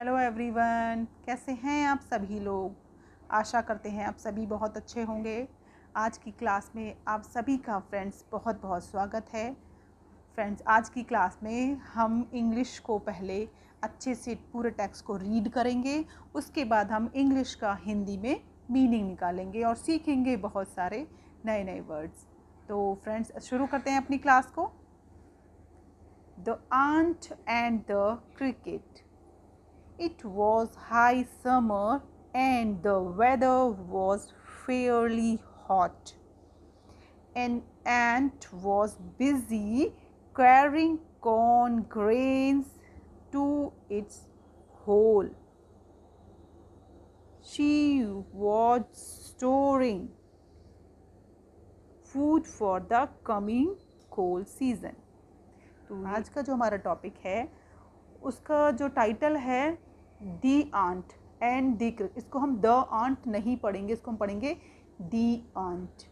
Hello everyone, कैसे हैं आप सभी लोग। आशा करते हैं आप सभी बहुत अच्छे होंगे। आज की क्लास में आप सभी का फ्रेंड्स बहुत बहुत स्वागत है। फ्रेंड्स, आज की क्लास में हम इंग्लिश को पहले अच्छे से पूरे टेक्स्ट को रीड करेंगे, उसके बाद हम इंग्लिश का हिंदी में मीनिंग निकालेंगे और सीखेंगे बहुत सारे नए नए वर्ड्स। तो फ्रेंड्स, शुरू करते हैं अपनी क्लास को। The ant and the cricket. It was high summer and the weather was fairly hot. An ant was busy carrying corn grains to its hole. She was storing food for the coming cold season. तो आज का जो हमारा topic है उसका जो title है दी aunt and the cricket. इसको हम द आंट नहीं पढ़ेंगे, इसको हम पढ़ेंगे दी आंट।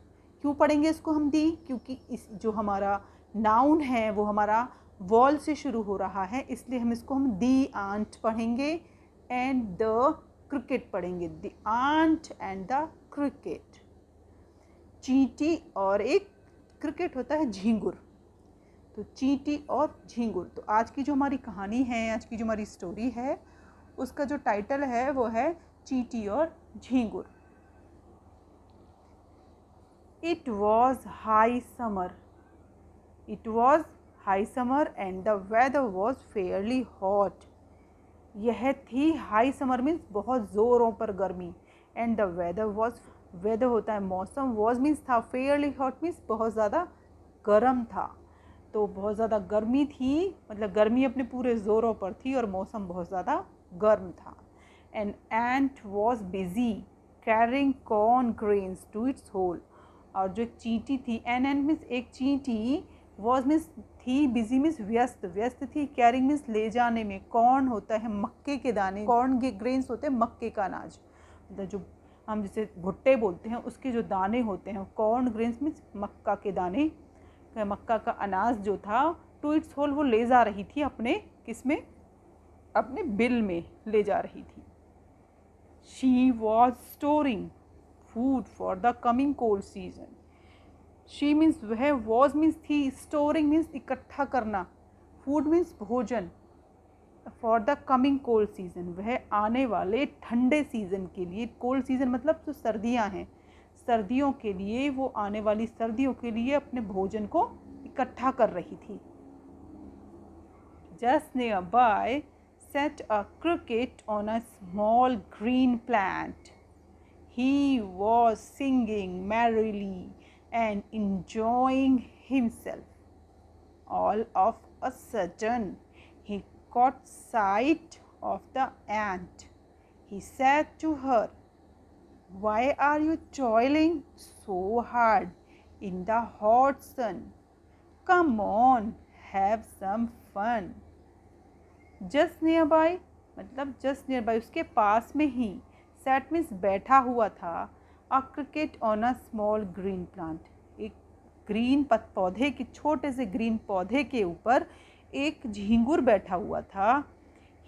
क्यों पढ़ेंगे इसको हम दी? क्योंकि इस जो हमारा नाउन है वो हमारा वॉल से शुरू हो रहा है, इसलिए हम इसको हम दी आंट पढ़ेंगे एंड द क्रिकेट पढ़ेंगे। दी आंट एंड द क्रिकेट। चींटी और एक क्रिकेट होता है झींगुर, तो चींटी और झींगुर। तो आज की जो हमारी कहानी है, आज की जो हमारी स्टोरी है, उसका जो टाइटल है वो है चींटी और झींगुर। It was high summer. It was high summer and the weather was fairly hot. यह थी हाई समर मीन्स बहुत ज़ोरों पर गर्मी, and the weather was, weather होता है मौसम, वॉज मीन्स था, फेयरली हॉट मीन्स बहुत ज़्यादा गर्म था। तो बहुत ज़्यादा गर्मी थी, मतलब गर्मी अपने पूरे ज़ोरों पर थी और मौसम बहुत ज़्यादा गर्म था। An ant was busy carrying corn grains to its hole. और जो एक चींटी थी, एन मीन्स एक चींटी, वॉज मीन्स थी, बिजी मीन्स व्यस्त, व्यस्त थी, कैरिंग मीन्स ले जाने में। कॉर्न होता है मक्के के दाने, कॉर्न ग्रेन्स होते हैं मक्के का अनाज, मतलब जो हम जिसे भुट्टे बोलते हैं उसके जो दाने होते हैं, कॉर्न ग्रेन्स मीन्स मक्का के दाने, मक्का का अनाज जो था, टू इट्स होल वो ले जा रही थी अपने किस में, अपने बिल में ले जा रही थी। She was storing food for the coming cold season. She means वह, वॉज मीन्स थी, स्टोरिंग मीन्स इकट्ठा करना, फूड मीन्स भोजन, for the coming cold season वह आने वाले ठंडे सीजन के लिए। कोल्ड सीजन मतलब जो सर्दियाँ हैं, सर्दियों के लिए, वो आने वाली सर्दियों के लिए अपने भोजन को इकट्ठा कर रही थी। Just nearby sat a cricket on a small green plant. He was singing merrily and enjoying himself. All of a sudden, he caught sight of the ant. He said to her, "Why are you toiling so hard in the hot sun? Come on, have some fun." Just nearby मतलब just nearby, उसके पास में ही, sat means बैठा हुआ था, a cricket on a small green plant, एक green पौधे के, छोटे से ग्रीन पौधे के ऊपर एक झींगुर बैठा हुआ था।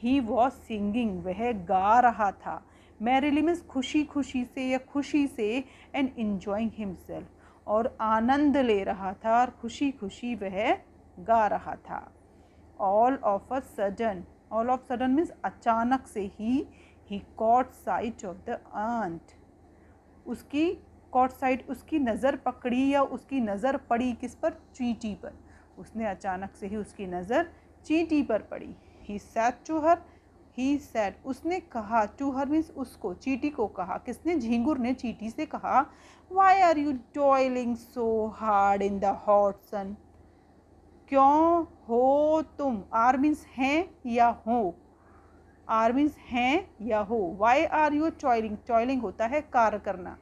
He was singing, वह गा रहा था, मैरिली मीन्स खुशी खुशी से या खुशी से, एंड enjoying himself, और आनंद ले रहा था और खुशी खुशी वह गा रहा था। All of a sudden, all of sudden means अचानक से ही, he caught sight of the ant, उसकी caught sight, उसकी नज़र पकड़ी या उसकी नज़र पड़ी किस पर? चींटी पर। उसने अचानक से ही उसकी नज़र चींटी पर पड़ी। He said to her, he said, उसने कहा, to her means उसको, चींटी को कहा, किसने? झींगुर ने चींटी से कहा, why are you toiling so hard in the hot sun? क्यों हो तुम, आर मीन्स हैं या हो, आर मीन्स हैं या हो, why are you toiling, toiling होता है कार्य करना,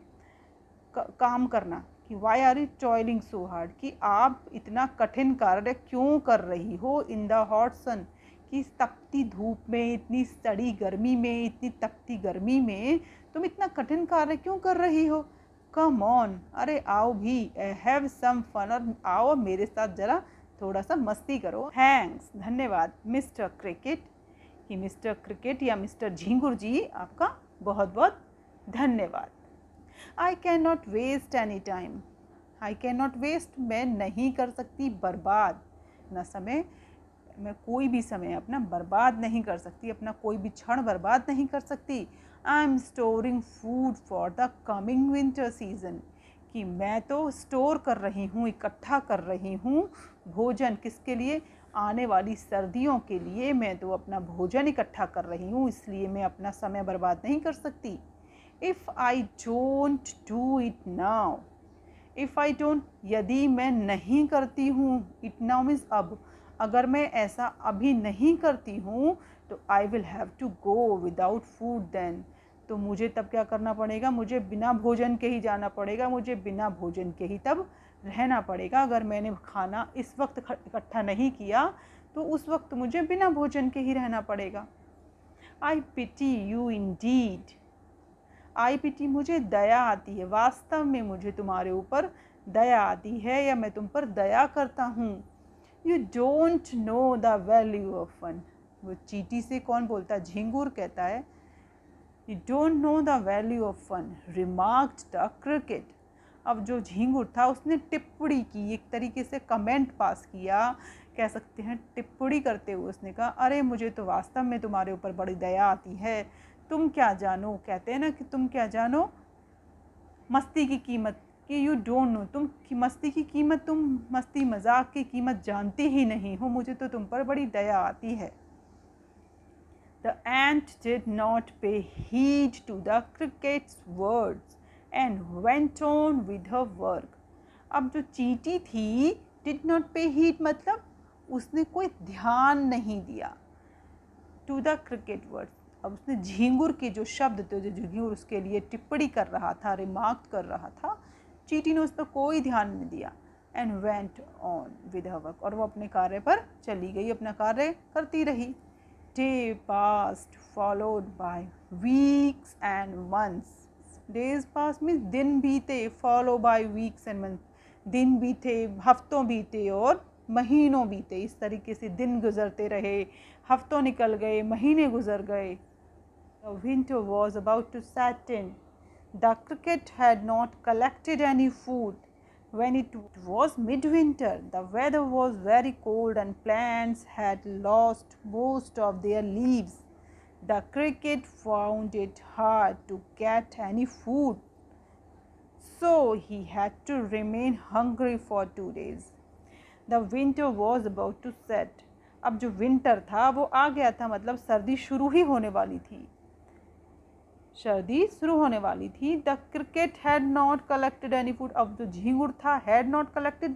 काम करना, कि why are you toiling so hard, कि आप इतना कठिन कार्य क्यों कर रही हो, इन द हॉट सन, कि तपती धूप में, इतनी सड़ी गर्मी में, इतनी तपती गर्मी में तुम इतना कठिन कार्य क्यों कर रही हो। कम ऑन, अरे आओ भी, हैव सम फन, और आओ मेरे साथ जरा थोड़ा सा मस्ती करो। थैंक्स, धन्यवाद, मिस्टर क्रिकेट। कि मिस्टर क्रिकेट या मिस्टर झींगुर जी, आपका बहुत बहुत धन्यवाद। I can not waste any time. I can not waste, मैं नहीं कर सकती बर्बाद ना समय, मैं कोई भी समय अपना बर्बाद नहीं कर सकती, अपना कोई भी क्षण बर्बाद नहीं कर सकती। I am storing food for the coming winter season, कि मैं तो स्टोर कर रही हूँ, इकट्ठा कर रही हूँ भोजन, किसके लिए? आने वाली सर्दियों के लिए मैं तो अपना भोजन इकट्ठा कर रही हूँ, इसलिए मैं अपना समय बर्बाद नहीं कर सकती। If I don't do it now, if I don't, यदि मैं नहीं करती हूँ, इट नाउ मीन्स अब, अगर मैं ऐसा अभी नहीं करती हूँ तो I will have to go without food then, तो मुझे तब क्या करना पड़ेगा? मुझे बिना भोजन के ही जाना पड़ेगा, मुझे बिना भोजन के ही तब रहना पड़ेगा। अगर मैंने खाना इस वक्त इकट्ठा नहीं किया तो उस वक्त मुझे बिना भोजन के ही रहना पड़ेगा। आई पिटी यू इंडीड, आई पिटी, मुझे दया आती है, वास्तव में मुझे तुम्हारे ऊपर दया आती है या मैं तुम पर दया करता हूँ। You don't know the value of fun, वो चींटी से कौन बोलता है? झींगुर कहता है you don't know the value of fun, remarked the cricket. अब जो झींगुर था उसने टिप्पणी की, एक तरीके से कमेंट पास किया, कह सकते हैं टिप्पणी करते हुए उसने कहा, अरे मुझे तो वास्तव में तुम्हारे ऊपर बड़ी दया आती है, तुम क्या जानो, कहते हैं ना कि तुम क्या जानो मस्ती की कीमत, कि यू डोंट नो, तुम मस्ती की कीमत, तुम मस्ती मजाक की कीमत जानते ही नहीं हो, मुझे तो तुम पर बड़ी दया आती है। The ant did not pay heed to the cricket's words and went on with her work. अब जो चींटी थी, did not pay heed मतलब उसने कोई ध्यान नहीं दिया to the cricket words। अब उसने झींगुर के जो शब्द थे, जो झींगुर उसके लिए टिप्पणी कर रहा था, रिमार्क कर रहा था, चींटी ने उस पर कोई ध्यान नहीं दिया। And went on with her work, और वो अपने कार्य पर चली गई, अपना कार्य करती रही। Day past followed by weeks and months, days past means दिन बीते, follow by weeks and month, दिन बीते, हफ्तों बीते और महीनों बीते, इस तरीके से दिन गुजरते रहे, हफ्तों निकल गए, महीने गुजर गए। The winter was about to set in. The cricket had not collected any food. When it was midwinter, the weather was very cold and plants had lost most of their leaves. The cricket found it hard to get any food, so he had to remain hungry for 2 days. The winter was about to set. अब जो winter था वो आ गया था, मतलब सर्दी शुरू ही होने वाली थी, सर्दी शुरू होने वाली थी। The cricket had not collected any food, अब जो झींगुर था हैड नॉट कलेक्टेड,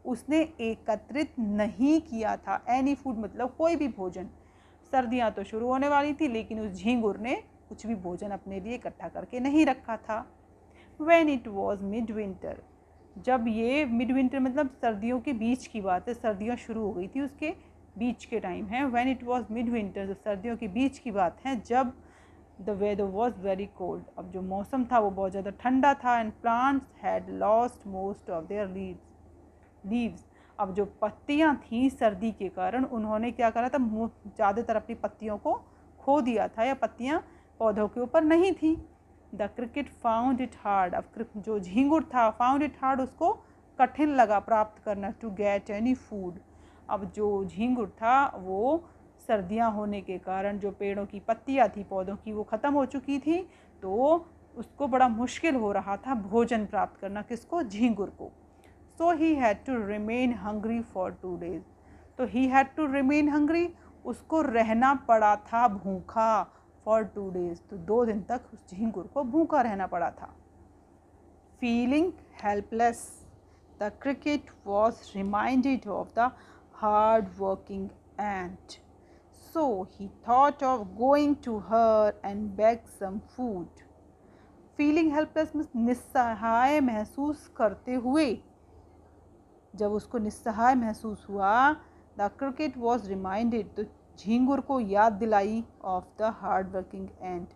उसने एकत्रित नहीं किया था, एनी फूड मतलब कोई भी भोजन। सर्दियां तो शुरू होने वाली थी लेकिन उस झींगुर ने कुछ भी भोजन अपने लिए इकट्ठा करके नहीं रखा था। When it was mid winter, जब ये मिड विंटर मतलब सर्दियों के बीच की बात है, सर्दियाँ शुरू हो गई थी उसके बीच के टाइम है। When it was mid winter, जो सर्दियों के बीच की बात है, जब the weather was very cold, अब जो मौसम था वो बहुत ज़्यादा ठंडा था। And plants had lost most of their leaves, अब जो पत्तियां थीं सर्दी के कारण उन्होंने क्या करा था, ज़्यादातर अपनी पत्तियों को खो दिया था, या पत्तियां पौधों के ऊपर नहीं थी। The cricket found it hard, अब जो झींगुर था फाउंड इट हार्ड, उसको कठिन लगा प्राप्त करना, टू गेट एनी फूड। अब जो झींगुर था वो सर्दियां होने के कारण जो पेड़ों की पत्तियां थी पौधों की वो ख़त्म हो चुकी थी, तो उसको बड़ा मुश्किल हो रहा था भोजन प्राप्त करना, किसको? झींगुर को। So he had to remain hungry for 2 days, तो he had to remain hungry, उसको रहना पड़ा था भूखा, फॉर 2 days, तो 2 दिन तक उस झींगुर को भूखा रहना पड़ा था। Feeling helpless, the cricket was reminded of the hard working ant. So he thought of going to her and beg some food. Feeling helpless means निस्सहाय महसूस करते हुए, जब उसको निस्सहाय महसूस हुआ, द क्रिकेट वॉज रिमाइंडेड, तो झींगुर को याद दिलाई ऑफ द हार्ड वर्किंग एंट,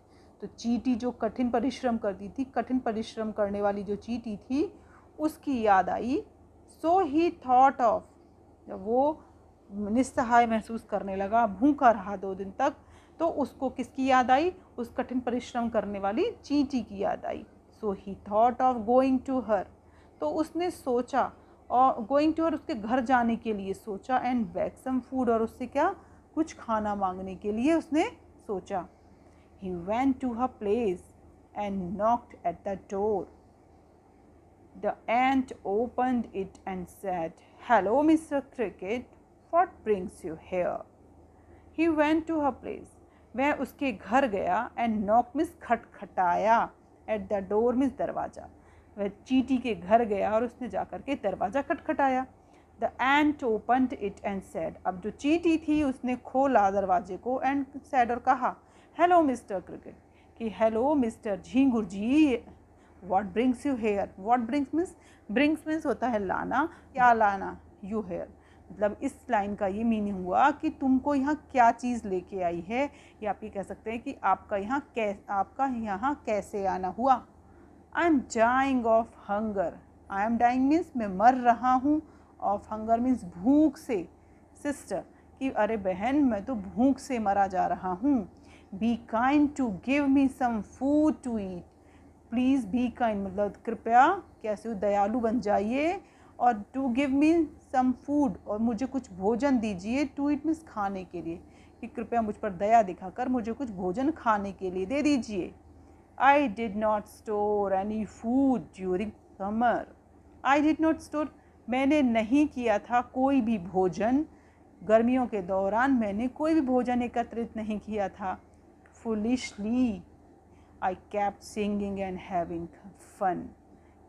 तो चींटी जो कठिन परिश्रम करती थी, कठिन परिश्रम करने वाली जो चींटी थी उसकी याद आई। सो ही थॉट ऑफ, जब वो निस्सहाय महसूस करने लगा, भूखा रहा 2 दिन तक, तो उसको किसकी याद आई? उस कठिन परिश्रम करने वाली चींटी की याद आई। So he thought of going to her, तो उसने सोचा, और गोइंग टू हर उसके घर जाने के लिए सोचा, एंड बैग सम फूड, और उससे क्या, कुछ खाना मांगने के लिए उसने सोचा। He went to her place and knocked at the door. The ant opened it and said, hello mister cricket, what brings you here? He went to her place, वह उसके घर गया, एंड नॉक मिस खटखटाया, एट द डोर मिस दरवाज़ा, वह चींटी के घर गया और उसने जाकर के दरवाज़ा खटखटाया। The ant opened it and said, अब जो चींटी थी उसने खोला दरवाजे को, एंड सेड, और कहा, हेलो मिस्टर क्रिकेट, कि हेलो मिस्टर झींगुर ji, what brings you here? What brings means होता है लाना, क्या लाना, यू हेयर, मतलब इस लाइन का ये मीनिंग हुआ कि तुमको यहाँ क्या चीज़ लेके आई है, या आप ये कह सकते हैं कि आपका यहाँ कैसे आना हुआ। I am dying of hunger, I am dying means मैं मर रहा हूँ, ऑफ हंगर मीन्स भूख से, सिस्टर, कि अरे बहन मैं तो भूख से मरा जा रहा हूँ। Be kind to give me some food to eat, please be kind मतलब कृपया कैसे दयालु बन जाइए, और to give me some food, और मुझे कुछ भोजन दीजिए, टू ईट मीन्स खाने के लिए, कि कृपया मुझ पर दया दिखाकर मुझे कुछ भोजन खाने के लिए दे दीजिए। I did not store any food during summer. I did not store, मैंने नहीं किया था कोई भी भोजन, गर्मियों के दौरान मैंने कोई भी भोजन एकत्रित नहीं किया था। Foolishly, I kept singing and having fun,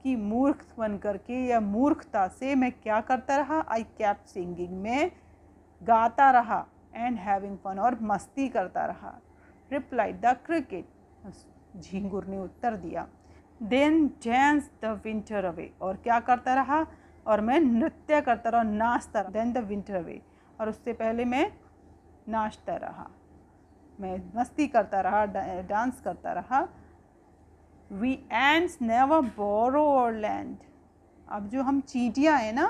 कि मूर्ख बन करके या मूर्खता से मैं क्या करता रहा? I kept singing, मैं गाता रहा, and having fun, और मस्ती करता रहा। Replied the cricket, झींगुर ने उत्तर दिया। Then dance the winter away, और क्या करता रहा? और मैं नृत्य करता रहा, नाचता रहा। देन द विंटर अवे, और उससे पहले मैं नाचता रहा, मैं मस्ती करता रहा, डांस करता रहा। वी एंड्स नेवर बोरो और लैंड, अब जो हम चींटियाँ हैं ना,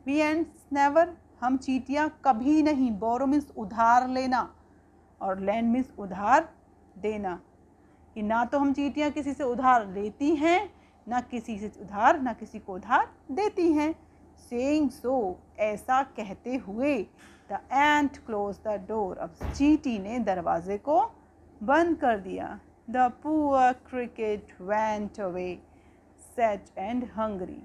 वी एंड्स नेवर, हम चींटियाँ कभी नहीं, बोरो मीन्स उधार लेना, और लैंड मीन्स उधार देना, कि ना तो हम चींटियाँ किसी से उधार लेती हैं, ना किसी को उधार देती हैं। सेइंग सो, ऐसा कहते हुए, the ant close the door, अब चींटी ने दरवाजे को बंद कर दिया। The poor cricket went away sad and hungry,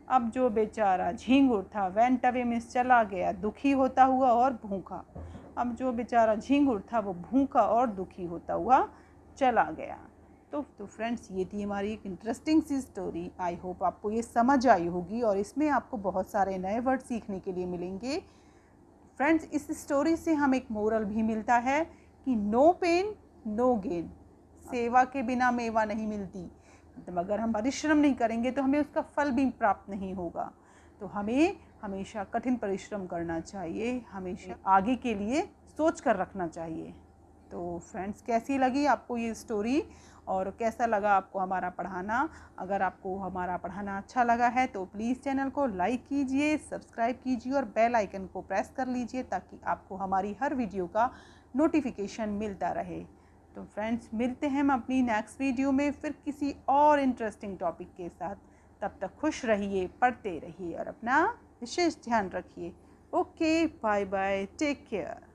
अब जो बेचारा झींगुर था, वेंट अवे मीन्स चला गया, दुखी होता हुआ और भूखा, अब जो बेचारा झींगुर था वो भूखा और दुखी होता हुआ चला गया। तो फ्रेंड्स, ये थी हमारी एक इंटरेस्टिंग सी स्टोरी। आई होप आपको ये समझ आई होगी, और इसमें आपको बहुत सारे नए वर्ड सीखने के लिए मिलेंगे। फ्रेंड्स, इस स्टोरी से हम एक मोरल भी मिलता है कि नो पेन नो गेन, सेवा के बिना मेवा नहीं मिलती, मतलब अगर हम परिश्रम नहीं करेंगे तो हमें उसका फल भी प्राप्त नहीं होगा। तो हमें हमेशा कठिन परिश्रम करना चाहिए, हमेशा आगे के लिए सोच कर रखना चाहिए। तो फ्रेंड्स, कैसी लगी आपको ये स्टोरी, और कैसा लगा आपको हमारा पढ़ाना? अगर आपको हमारा पढ़ाना अच्छा लगा है तो प्लीज़ चैनल को लाइक कीजिए, सब्सक्राइब कीजिए, और बेल आइकन को प्रेस कर लीजिए, ताकि आपको हमारी हर वीडियो का नोटिफिकेशन मिलता रहे। तो फ्रेंड्स, मिलते हैं हम अपनी नेक्स्ट वीडियो में फिर किसी और इंटरेस्टिंग टॉपिक के साथ। तब तक खुश रहिए, पढ़ते रहिए, और अपना विशेष ध्यान रखिए। Okay, bye bye, take care.